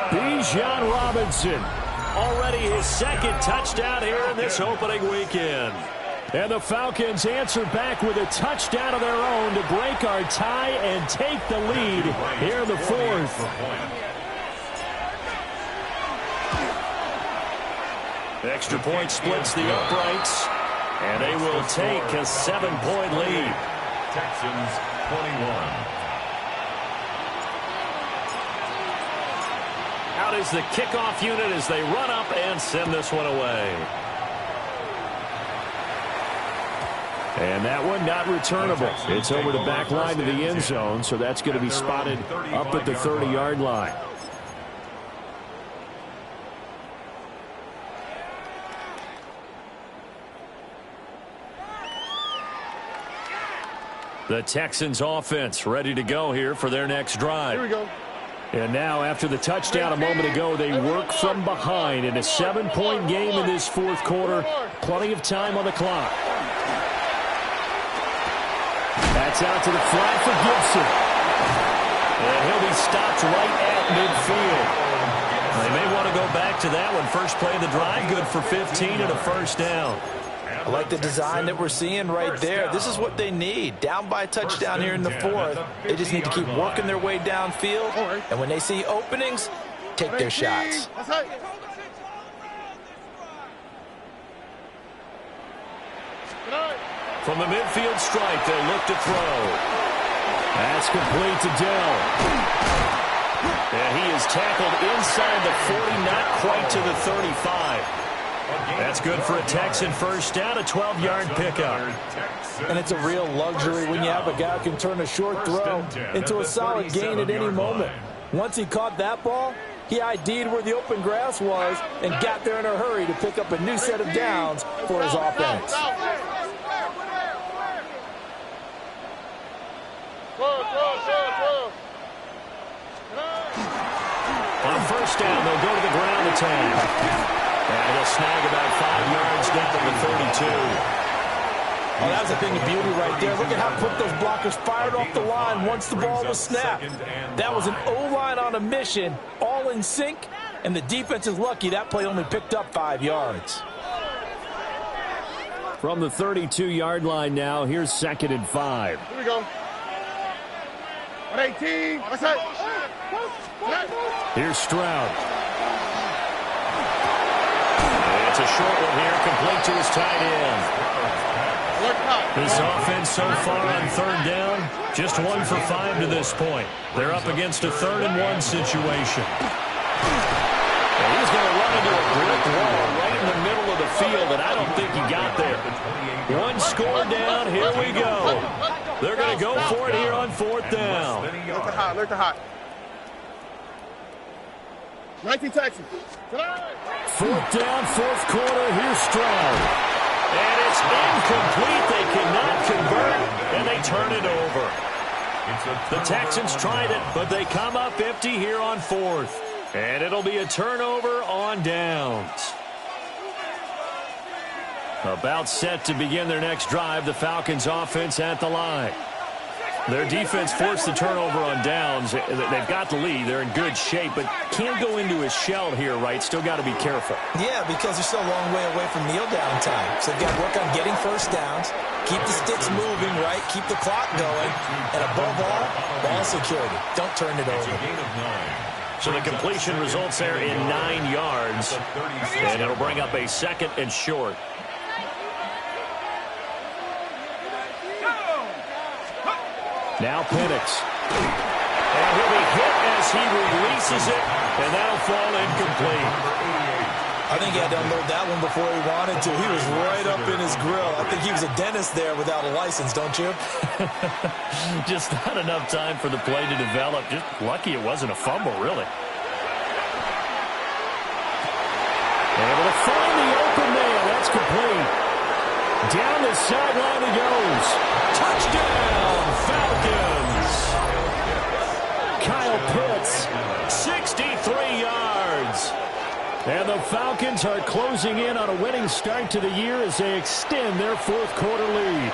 Bijan Robinson. Already his 2nd touchdown here in this opening weekend. And the Falcons answer back with a touchdown of their own to break our tie and take the lead here in the 4th. Extra point splits the uprights, and they will take a 7-point lead. Texans 21. Out is the kickoff unit as they run up and send this one away. And that one not returnable. It's over the back line to the end zone, so that's going to be spotted up at the 30-yard line. The Texans offense ready to go here for their next drive. Here we go. And now, after the touchdown a moment ago, they work from behind in a 7-point game in this 4th quarter. Plenty of time on the clock. That's out to the flat for Gibson. And he'll be stopped right at midfield. They may want to go back to that one. First play of the drive, good for 15 and a 1st down. I like the design that we're seeing right there. This is what they need. Down by a touchdown here in the 4th. They just need to keep working their way downfield. And when they see openings, take their shots. From the midfield stripe, they'll look to throw. That's complete to Dell. And he is tackled inside the 40, not quite to the 35. That's good for a Texan first down, a 12-yard pickup. And it's a real luxury when you have a guy who can turn a short throw into a solid gain at any moment. Once he caught that ball, he ID'd where the open grass was and got there in a hurry to pick up a new set of downs for his offense. On first down, they'll go to the ground attack. And he'll snag about 5 yards down to the 32. Oh, that was a thing of beauty right there. Look at how quick those blockers fired off the line once the ball was snapped. That was an O-line on a mission, all in sync, and the defense is lucky that play only picked up 5 yards. From the 32-yard line now, here's 2nd and 5. Here we go. 118. What's that? Here's Stroud. It's a short one here, complete to his tight end. This offense so far on 3rd down, just 1 for 5 to this point. They're up against a 3rd and 1 situation. And he's going to run into a brick wall right in the middle of the field, and I don't think he got there. 1 score down, here we go. They're going to go for it here on 4th down. Alert to hot. 19 Texans. 4th down, 4th quarter, here's Stroud. And it's incomplete. They cannot convert, and they turn it over. The Texans tried it, but they come up empty here on 4th. And it'll be a turnover on downs. About set to begin their next drive, the Falcons offense at the line. Their defense forced the turnover on downs. They've got the lead. They're in good shape, but can't go into a shell here, right? Still got to be careful. Yeah, because they're still a long way away from kneel down time. So they've got to work on getting first downs, keep the sticks moving, right? Keep the clock going. And above all, ball security. Don't turn it over. So the completion results there in 9 yards. And it'll bring up a 2nd and short. Now Penix. And he'll be hit as he releases it, and that'll fall incomplete. I think he had to unload that one before he wanted to. He was right up in his grill. I think he was a dentist there without a license, don't you? Just not enough time for the play to develop. Just lucky it wasn't a fumble, really. Able to find the open man. That's complete. Down the sideline he goes. Touchdown, Falcons. Kyle Pitts, 63 yards. And the Falcons are closing in on a winning start to the year as they extend their 4th quarter lead.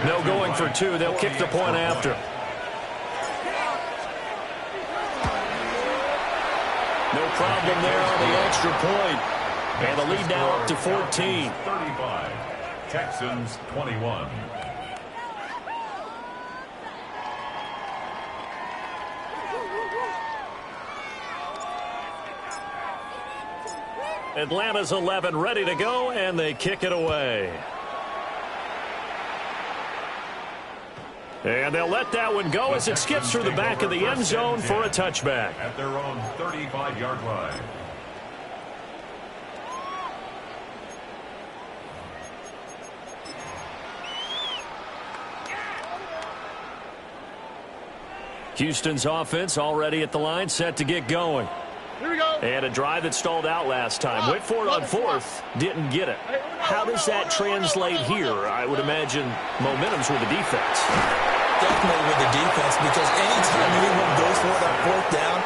No going for 2. They'll kick the point after. No problem there on the extra point. And the lead now up to 14. 35. Texans 21. Atlanta's 11 ready to go, and they kick it away. And they'll let that one go as it skips through the back of the end zone for a touchback. At their own 35-yard line. Houston's offense already at the line, set to get going. Here we go. And a drive that stalled out last time. Went for it on 4th, didn't get it. How does that translate here? I would imagine momentum's with the defense. Definitely with the defense, because anytime anyone goes for it on 4th down,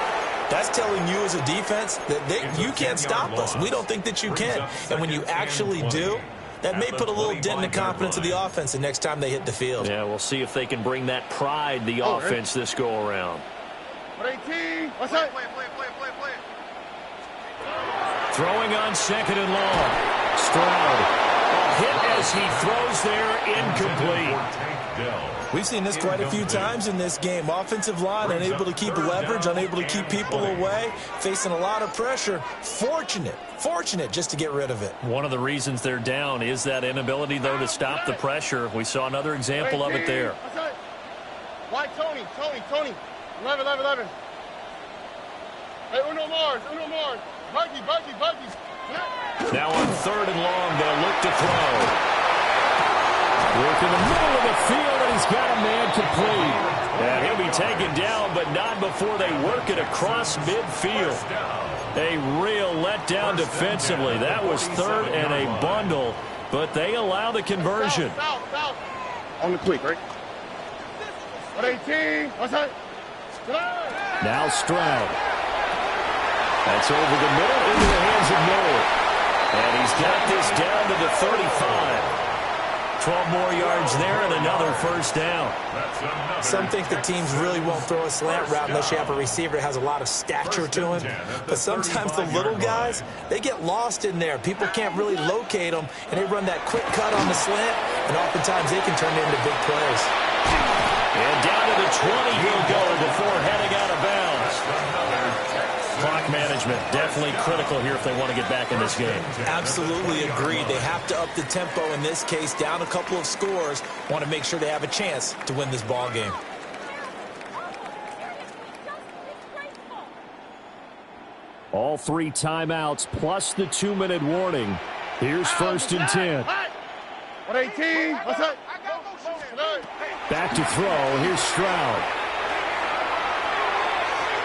that's telling you as a defense that you can't stop us. We don't think that you can. And when you actually do, that may put a little dent in the confidence of the offense the next time they hit the field. Yeah, we'll see if they can bring that pride, the offense, this go-around. 118. What's that? Throwing on 2nd and long. Stroud hit as he throws there, incomplete. We've seen this quite a few times in this game. Offensive line unable to keep leverage, unable to keep people away, facing a lot of pressure. Fortunate just to get rid of it. One of the reasons they're down is that inability, though, to stop the pressure. We saw another example of it there. Why Tony? 11. Hey, uno more. Buggies. Now on 3rd and long, they'll look to throw. Work in the middle of the field, and he's got a man complete. And he'll be taken down, but not before they work it across midfield. A real letdown defensively. That was 3rd and a bundle, but they allow the conversion. South. On the quick, right? 18. What's that? Now Stroud. That's over the middle into the hands of Noel. And he's got this down to the 35. 12 more yards there and another first down. Some think the teams really won't throw a slant route unless you have a receiver that has a lot of stature to him. But sometimes the little guys, they get lost in there. People can't really locate them, and they run that quick cut on the slant, and oftentimes they can turn it into big plays. And down to the 20 he'll go before heading out of bounds. Clock management definitely critical here if they want to get back in this game. Absolutely agreed. They have to up the tempo in this case, down a couple of scores. Want to make sure they have a chance to win this ball game. All 3 timeouts plus the 2-minute warning. Here's 1st and 10. 18. What's that? Back to throw. Here's Stroud.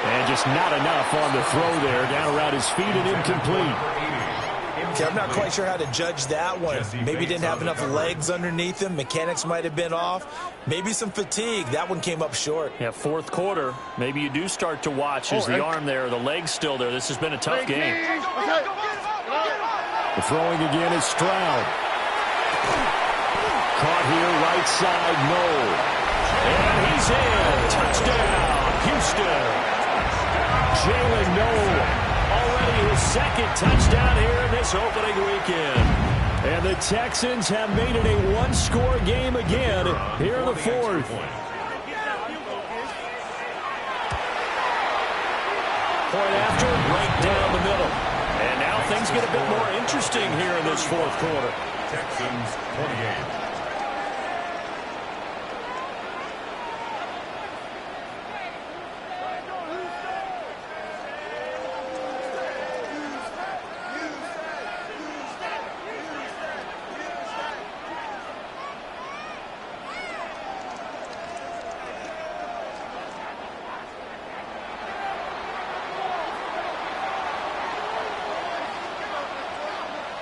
And just not enough on the throw there. Down around his feet and incomplete. Okay, I'm not quite sure how to judge that one. Maybe didn't have enough legs underneath him. Mechanics might have been off. Maybe some fatigue. That one came up short. Yeah, 4th quarter. Maybe you do start to watch. Is the arm there, the leg's still there? This has been a tough game. The throwing again is Stroud. Caught here, right side, Noel. And he's in. Touchdown, Houston. Jalen Noel, already his 2nd touchdown here in this opening weekend. And the Texans have made it a 1-score game again here in the 4th. Point after, right down the middle. And now things get a bit more interesting here in this 4th quarter. Texans 28.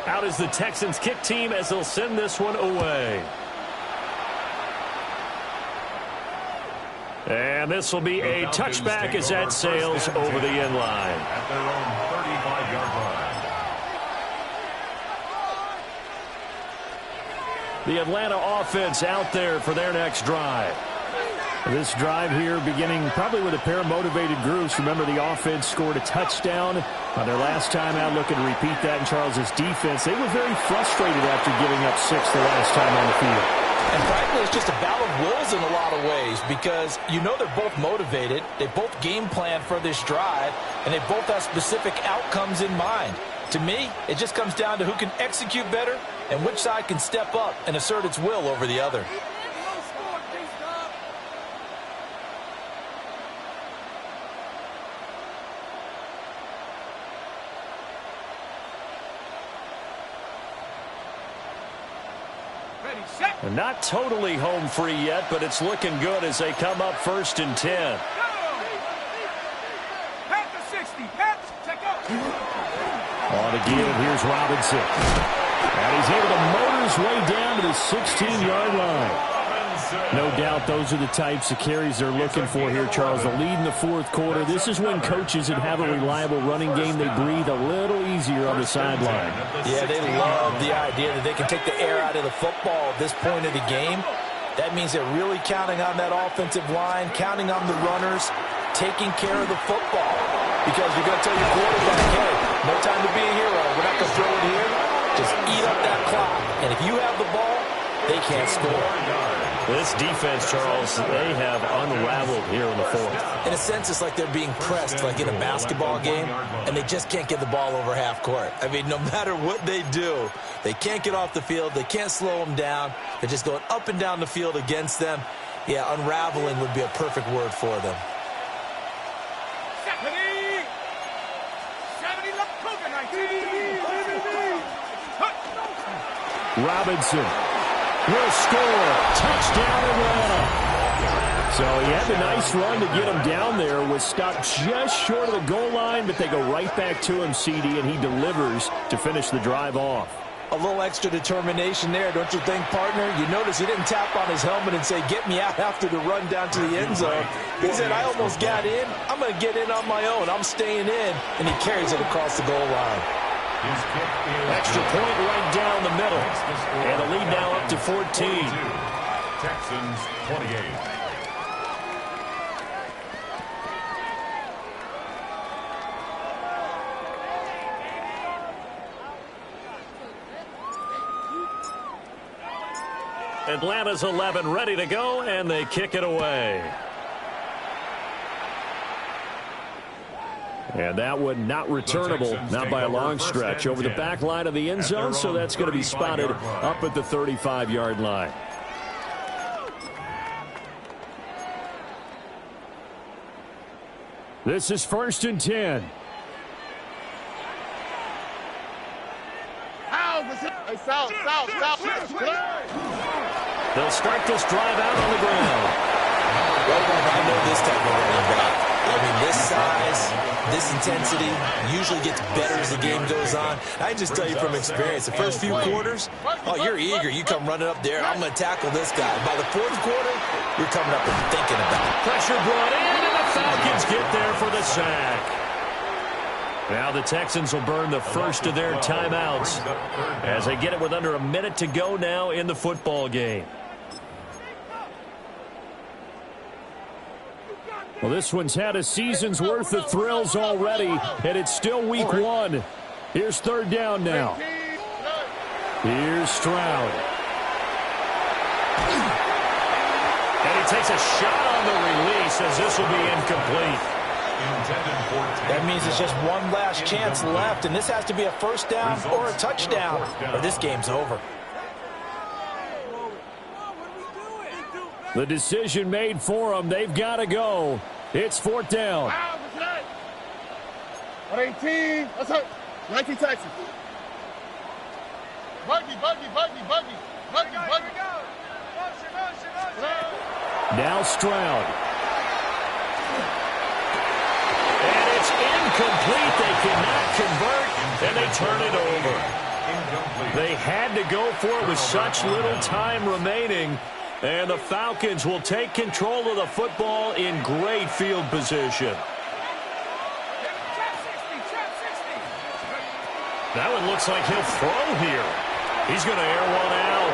Out is the Texans kick team as they'll send this one away. And this will be a touchback as that sails over the end line. At their own 35-yard line. The Atlanta offense out there for their next drive. This drive here beginning probably with a pair of motivated groups. Remember, the offense scored a touchdown on their last time out. Looking to repeat that in Charles's defense. They were very frustrated after giving up 6 the last time on the field. And frankly, it's just a battle of wills in a lot of ways because you know they're both motivated. They both game plan for this drive, and they both have specific outcomes in mind. To me, it just comes down to who can execute better and which side can step up and assert its will over the other. And not totally home free yet, but it's looking good as they come up 1st and 10. On again, here's Robinson. And he's able to motor his way down to the 16-yard line. No doubt those are the types of carries they're looking for here, Charles. The lead in the 4th quarter. This is when coaches that have a reliable running game, they breathe a little easier on the sideline. Yeah, they love the idea that they can take the air out of the football at this point of the game. That means they're really counting on that offensive line, counting on the runners, taking care of the football. Because you're going to tell your quarterback, hey, no time to be a hero. We're not going to throw it here. Just eat up that clock. And If you have the ball, they can't score. This defense, Charles, they have unraveled here in the fourth. In a sense, it's like they're being pressed like in a basketball game, and they just can't get the ball over half court. I mean, no matter what they do, they can't get off the field. They can't slow them down. They're just going up and down the field against them. Yeah, unraveling would be a perfect word for them. Robinson will score. Touchdown, Atlanta. So he had the nice run to get him down there. Was stopped just short of the goal line, but they go right back to him, CD, and he delivers to finish the drive off. A little extra determination there, don't you think, partner? You notice he didn't tap on his helmet and say, get me out after the run down to the end zone. He said, I almost got in. I'm going to get in on my own. I'm staying in. And he carries it across the goal line. Extra point right down the middle. And the lead now up to 14. Texans 28. Atlanta's 11 ready to go, and they kick it away. And that one not returnable, not by a long stretch, over the back line of the end zone, so that's going to be spotted up at the 35-yard line. This is 1st and 10. Hey, South. They'll start this drive out on the ground. I know this type of running back. I mean, this size, this intensity usually gets better as the game goes on. I just tell you from experience, the first few quarters, oh, you're eager. You come running up there, I'm going to tackle this guy. By the fourth quarter, you're coming up and thinking about it. Pressure brought in, and the Falcons get there for the sack. Now the Texans will burn the first of their timeouts as they get it with under a minute to go now in the football game. Well, this one's had a season's worth of thrills already, and it's still week one. Here's 3rd down now. Here's Stroud. And he takes a shot on the release as this will be incomplete. That means it's just one last chance left, and this has to be a 1st down or a touchdown, or this game's over. The decision made for them. They've got to go. It's 4th down. 118. That's it. 19 Texans. Buggy. Now Stroud. And it's incomplete. They cannot convert, and they turn it over. They had to go for it with such little time remaining. And the Falcons will take control of the football in great field position. That one looks like he'll throw here. He's going to air one out.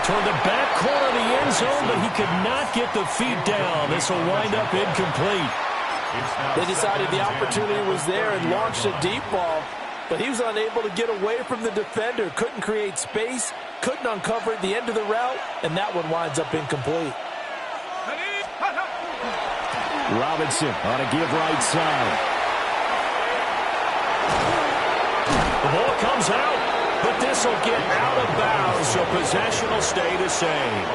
Toward the back corner of the end zone, but he could not get the feet down. This will wind up incomplete. They decided the opportunity was there and launched a deep ball, but he was unable to get away from the defender, couldn't create space, couldn't uncover at the end of the route, and that one winds up incomplete. Robinson on a give right side. The ball comes out, but this will get out of bounds, so possession will stay the same.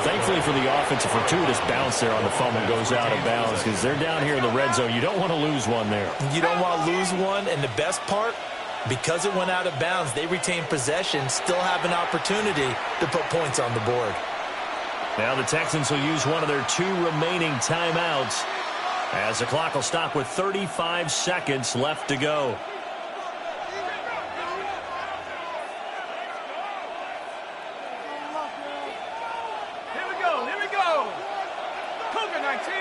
Thankfully for the offense, a fortuitous bounce there on the fumble goes out of bounds because they're down here in the red zone. You don't want to lose one there. You don't want to lose one, and the best part, because it went out of bounds, they retain possession, still have an opportunity to put points on the board. Now the Texans will use one of their 2 remaining timeouts as the clock will stop with 35 seconds left to go. Here we go. Cougar 19.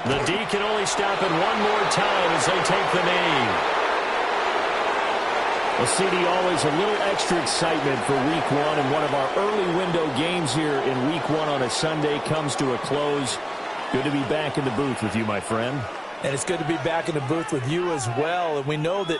The D can only stop it one more time as they take the knee. Well, CD, always a little extra excitement for week one, and one of our early window games here in week one on a Sunday comes to a close. Good to be back in the booth with you, my friend. And it's good to be back in the booth with you as well. And we know that